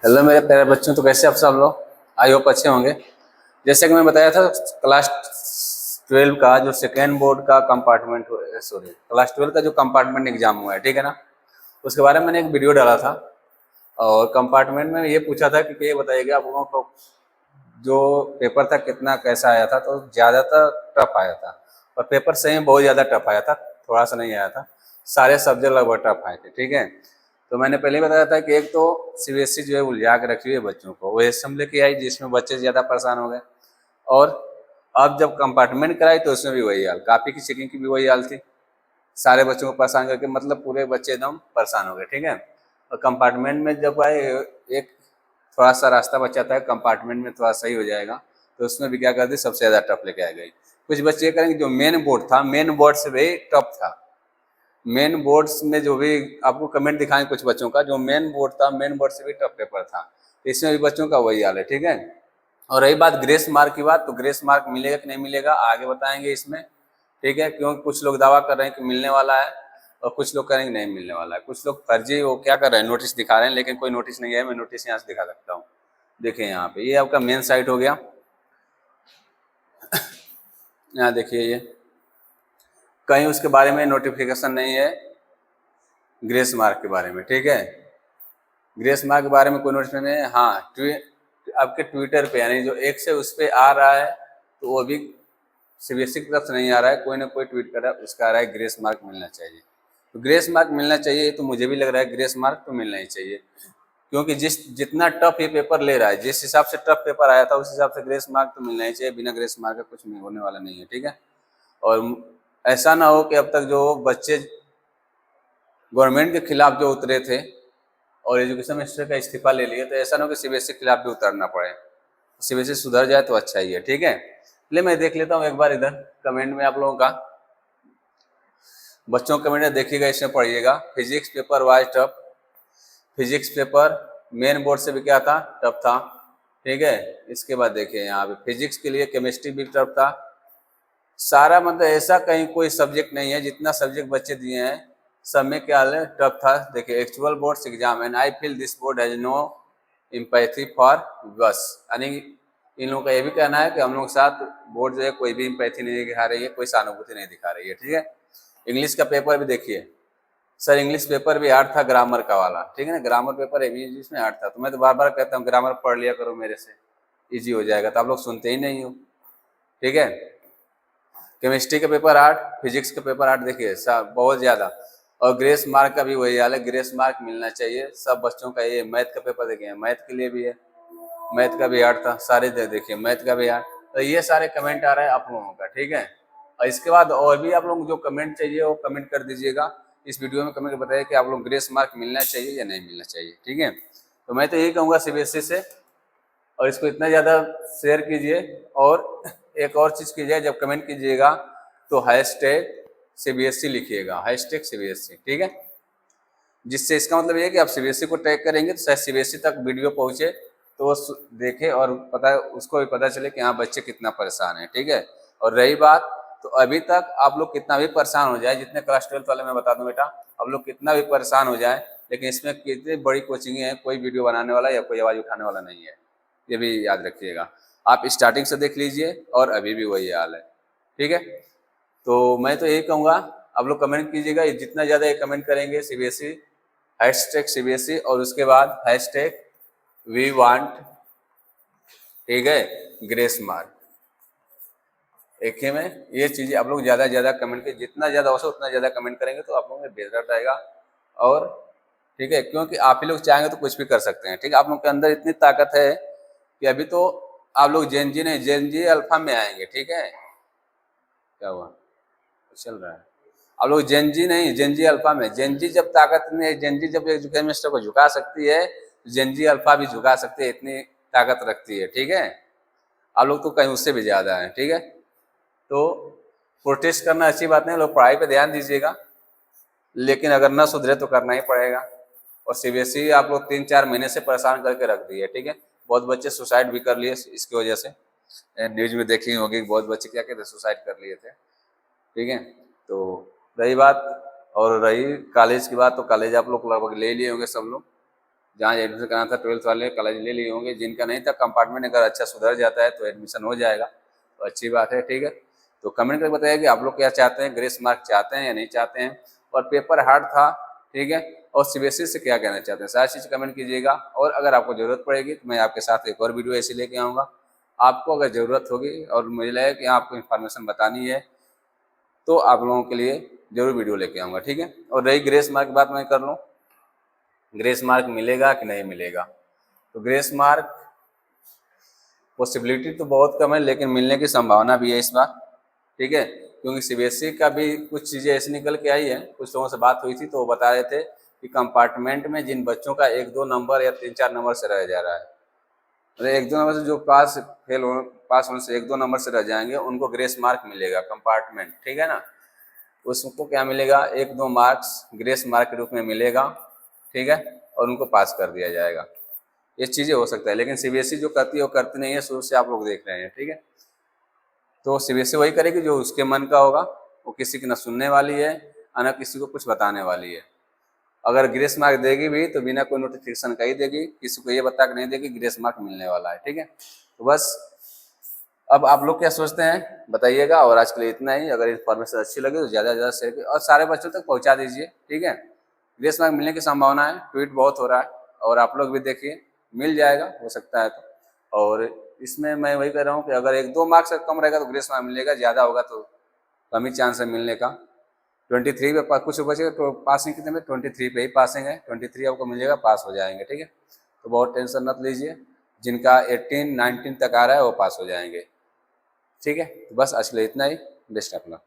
Hello मेरे प्यारे बच्चों, तो कैसे आप सब लोग? आई होप अच्छे होंगे। जैसे कि मैं बताया था, क्लास 12 का जो सेकेंड बोर्ड का कंपार्टमेंट, सॉरी क्लास 12 का जो कंपार्टमेंट एग्जाम हुआ है, ठीक है ना, उसके बारे में मैंने एक वीडियो डाला था। और कंपार्टमेंट में ये पूछा था कि ये बताइएगा आप लोगों को जो पेपर था कितना कैसा आया था। तो ज़्यादातर टफ आया था, और पेपर सही में बहुत ज़्यादा टफ आया था, थोड़ा सा नहीं आया था। सारे सब्जेक्ट लगभग टफ आए थे, ठीक है। तो मैंने पहले बताया था कि एक तो सीबीएसई जो है उलझा के रखी हुई है बच्चों को, वो एसएम लेके आई जिसमें बच्चे ज़्यादा परेशान हो गए। और अब जब कंपार्टमेंट कराई तो उसमें भी वही हाल, कॉपी की चेकिंग की भी वही हाल थी। सारे बच्चों को परेशान करके मतलब पूरे बच्चे एकदम परेशान हो गए, ठीक है। और कंपार्टमेंट में जब आए, एक थोड़ा सा रास्ता बचा था कंपार्टमेंट में थोड़ा सही हो जाएगा, तो उसमें भी क्या कर दी, सबसे ज़्यादा टफ लेके आ गई। कुछ बच्चे करेंगे जो मेन बोर्ड था, मेन बोर्ड से भी टफ था। मेन बोर्ड्स में जो भी आपको कमेंट दिखाएंगे कुछ बच्चों का, जो मेन बोर्ड था मेन बोर्ड से भी टफ पेपर था, तो इसमें भी बच्चों का वही हाल है, ठीक है। और रही बात ग्रेस मार्क की बात, तो ग्रेस मार्क मिलेगा कि नहीं मिलेगा आगे बताएंगे इसमें, ठीक है। क्योंकि कुछ लोग दावा कर रहे हैं कि मिलने वाला है, और कुछ लोग कह रहे हैं कि नहीं मिलने वाला है। कुछ लोग फर्जी वो क्या कर रहे हैं, नोटिस दिखा रहे हैं, लेकिन कोई नोटिस नहीं है। मैं नोटिस यहाँ से दिखा सकता हूँ, देखिए यहाँ पे, ये आपका मेन साइट हो गया। यहाँ देखिए, ये कहीं उसके बारे में नोटिफिकेशन नहीं है ग्रेस मार्क के बारे में, ठीक है। ग्रेस मार्क के बारे में कोई नोटिफिकेशन नहीं है। हाँ, आपके ट्विटर पे यानी जो एक से उस पर आ रहा है, तो वो भी सीबीएसई की तरफ से नहीं आ रहा है, कोई ना कोई ट्वीट कर रहा है, उसका आ रहा है ग्रेस मार्क मिलना चाहिए। तो ग्रेस मार्क मिलना चाहिए, तो मुझे भी लग रहा है ग्रेस मार्क तो मिलना ही चाहिए। क्योंकि जितना टफ ये पेपर ले रहा है, जिस हिसाब से टफ पेपर आया था, उस हिसाब से ग्रेस मार्क तो मिलना ही चाहिए। बिना ग्रेस मार्क का कुछ नहीं होने वाला नहीं है, ठीक है। और ऐसा ना हो कि अब तक जो बच्चे गवर्नमेंट के खिलाफ जो उतरे थे और एजुकेशन मिनिस्टर का इस्तीफा ले लिए, तो ऐसा ना हो कि सीबीएसई के खिलाफ भी उतरना पड़े। सीबीएसई सुधर जाए तो अच्छा ही है, ठीक है। इसलिए मैं देख लेता हूँ एक बार इधर कमेंट में आप लोगों का, बच्चों का कमेंट देखिएगा, इसमें पढ़िएगा। Physics paper wise tough, physics paper main board से भी क्या था, टफ था, ठीक है। इसके बाद देखिए यहाँ पे फिजिक्स के लिए केमिस्ट्री भी टफ था। सारा मतलब ऐसा कहीं कोई सब्जेक्ट नहीं है, जितना सब्जेक्ट बच्चे दिए हैं सब में क्या है, टफ था। देखिए actual boards exam and I feel this board has no empathy for बस, यानी इन लोगों का ये भी कहना है कि हम लोग के साथ बोर्ड जो है कोई भी एम्पैथी नहीं दिखा रही है, कोई सहानुभूति नहीं दिखा रही है, ठीक है। इंग्लिश का पेपर भी देखिए सर, इंग्लिश पेपर भी हार्ड था ग्रामर का वाला, ठीक है ना। ग्रामर पेपर है भी जिसमें हार्ड था, तो मैं तो बार बार कहता हूँ ग्रामर पढ़ लिया करो मेरे से, इजी हो जाएगा, तो आप लोग सुनते ही नहीं हो, ठीक है। केमिस्ट्री का पेपर हार्ड, फिजिक्स का पेपर हार्ड, देखिए बहुत ज़्यादा। और ग्रेस मार्क का भी वही हाल है, ग्रेस मार्क मिलना चाहिए सब बच्चों का। ये मैथ का पेपर देखिए, मैथ के लिए भी है, मैथ का भी हार्ड था, सारे देखिए मैथ का भी हार्ड। तो ये सारे कमेंट आ रहे हैं आप लोगों का, ठीक है। और इसके बाद और भी आप लोग जो कमेंट चाहिए वो कमेंट कर दीजिएगा इस वीडियो में, कमेंट बताइए कि आप लोग ग्रेस मार्क मिलना चाहिए या नहीं मिलना चाहिए, ठीक है। तो मैं तो यही कहूँगा सीबीएसई से, और इसको इतना ज़्यादा शेयर कीजिए। और एक और चीज़ कीजिए, जब कमेंट कीजिएगा तो हैशटैग सीबीएसई लिखिएगा, हैशटैग सीबीएसई, ठीक है। जिससे इसका मतलब ये है कि आप सीबीएसई को टैग करेंगे तो शायद सीबीएसई तक वीडियो पहुंचे, तो वो देखे और पता उसको भी पता चले कि हाँ बच्चे कितना परेशान है, ठीक है। और रही बात, तो अभी तक आप लोग कितना भी परेशान हो जाए, जितने क्लास 12 वाले मैं बता दूं बेटा, आप लोग कितना भी परेशान हो जाए, लेकिन इसमें कितनी बड़ी कोचिंग है, कोई वीडियो बनाने वाला या कोई आवाज़ उठाने वाला नहीं है, ये भी याद रखिएगा। आप स्टार्टिंग से देख लीजिए और अभी भी वही हाल है, ठीक है। तो मैं तो यही कहूँगा, आप लोग कमेंट कीजिएगा, जितना ज़्यादा ये कमेंट करेंगे सीबीएसई, हैशटैग सीबीएसई और उसके बाद हैशटैग वी वांट, ठीक है, ग्रेस मार्क, एक ही में ये चीज़ें आप लोग ज़्यादा ज़्यादा कमेंट के, जितना ज़्यादा हो सके उतना ज़्यादा कमेंट करेंगे तो आप लोगों में बेहतर रहेगा। और ठीक है, क्योंकि आप ही लोग चाहेंगे तो कुछ भी कर सकते हैं, ठीक है। आप लोग के अंदर इतनी ताकत है कि अभी तो आप लोग जेनजी नहीं, जेनजी अल्फा में आएंगे, ठीक है। क्या हुआ, चल रहा है, आप लोग जेनजी नहीं, जेनजी अल्फा में। जेनजी जब ताकत नहीं है, जेनजी जब एजुकेशन मिनिस्टर को झुका सकती है, जेनजी अल्फा भी झुका सकती है, इतनी ताकत रखती है, ठीक है। आप लोग तो कहीं उससे भी ज़्यादा है, ठीक है। तो प्रोटेस्ट करना अच्छी बात नहीं, लोग पढ़ाई पे ध्यान दीजिएगा, लेकिन अगर न सुधरे तो करना ही पड़ेगा। और सीबीएसई आप लोग 3-4 महीने से परेशान करके रख दिए, ठीक है। बहुत बच्चे सुसाइड भी कर लिए इसकी वजह से, न्यूज में देखी होगी, बहुत बच्चे क्या कहते सुसाइड कर लिए थे, ठीक है। तो रही बात, और रही कॉलेज की बात, तो कॉलेज आप लोग लगभग ले लिए होंगे सब लोग, जहाँ एडमिशन कराना था 12th वाले कॉलेज ले लिए होंगे, जिनका नहीं था कंपार्टमेंट अगर अच्छा सुधर जाता है तो एडमिशन हो जाएगा, तो अच्छी बात है। ठीक है, तो कमेंट करके बताइए कि आप लोग क्या चाहते हैं, ग्रेस मार्क चाहते हैं या नहीं चाहते हैं, और पेपर हार्ड था, ठीक है, और सीबीएसई से क्या कहना चाहते हैं, सारी चीज़ कमेंट कीजिएगा। और अगर आपको ज़रूरत पड़ेगी तो मैं आपके साथ एक और वीडियो ऐसी लेके आऊँगा। आपको अगर ज़रूरत होगी और मुझे लगे कि आपको इन्फॉर्मेशन बतानी है तो आप लोगों के लिए ज़रूर वीडियो लेके आऊँगा। ठीक है, और रही ग्रेस मार्क की बात मैं कर लूँ, ग्रेस मार्क मिलेगा कि नहीं मिलेगा, तो ग्रेस मार्क पॉसिबिलिटी तो बहुत कम है, लेकिन मिलने की संभावना भी है इस बार। ठीक है, क्योंकि सीबीएसई का भी कुछ चीज़ें ऐसी निकल के आई है, कुछ लोगों से बात हुई थी तो वो बता रहे थे कि कंपार्टमेंट में जिन बच्चों का 1-2 नंबर या 3-4 नंबर से रह जा रहा है, मतलब 1-2 नंबर से जो पास होने से 1-2 नंबर से रह जाएंगे, उनको ग्रेस मार्क मिलेगा कंपार्टमेंट। ठीक है ना, उसको क्या मिलेगा, 1-2 मार्क्स ग्रेस मार्क के रूप में मिलेगा। ठीक है, और उनको पास कर दिया जाएगा। ये चीज़ें हो सकता है, लेकिन सीबीएसई जो करती है वो करती नहीं है, शुरू से आप लोग देख रहे हैं। ठीक है, तो सीबीएसई वही करेगी जो उसके मन का होगा, वो किसी की ना सुनने वाली है और ना किसी को कुछ बताने वाली है। अगर ग्रेस मार्क देगी भी तो बिना कोई नोटिफिकेशन का ही देगी, किसी को ये बता के नहीं देगी ग्रेस मार्क मिलने वाला है। ठीक है, तो बस अब आप लोग क्या सोचते हैं बताइएगा, और आज के लिए इतना ही। अगर इन्फॉर्मेशन अच्छी लगी तो ज़्यादा से ज़्यादा शेयर और सारे बच्चों तक पहुंचा दीजिए। ठीक है, ग्रेस मार्क मिलने की संभावना है, ट्वीट बहुत हो रहा है, और आप लोग भी देखिए मिल जाएगा, हो सकता है तो। और इसमें मैं वही कह रहा हूँ कि अगर 1-2 मार्क्स से कम रहेगा तो ग्रेस मार्क मिलेगा, ज़्यादा होगा तो कम ही चांस है मिलने का। 23 पे कुछ बचेगा तो पासिंग कितने में, 23 पे ही पासिंग है, 23 आपको मिलेगा, पास हो जाएंगे। ठीक है, तो बहुत टेंशन मत लीजिए, जिनका 18-19 तक आ रहा है वो पास हो जाएंगे। ठीक है, तो बस आज के लिए इतना ही। Best of luck.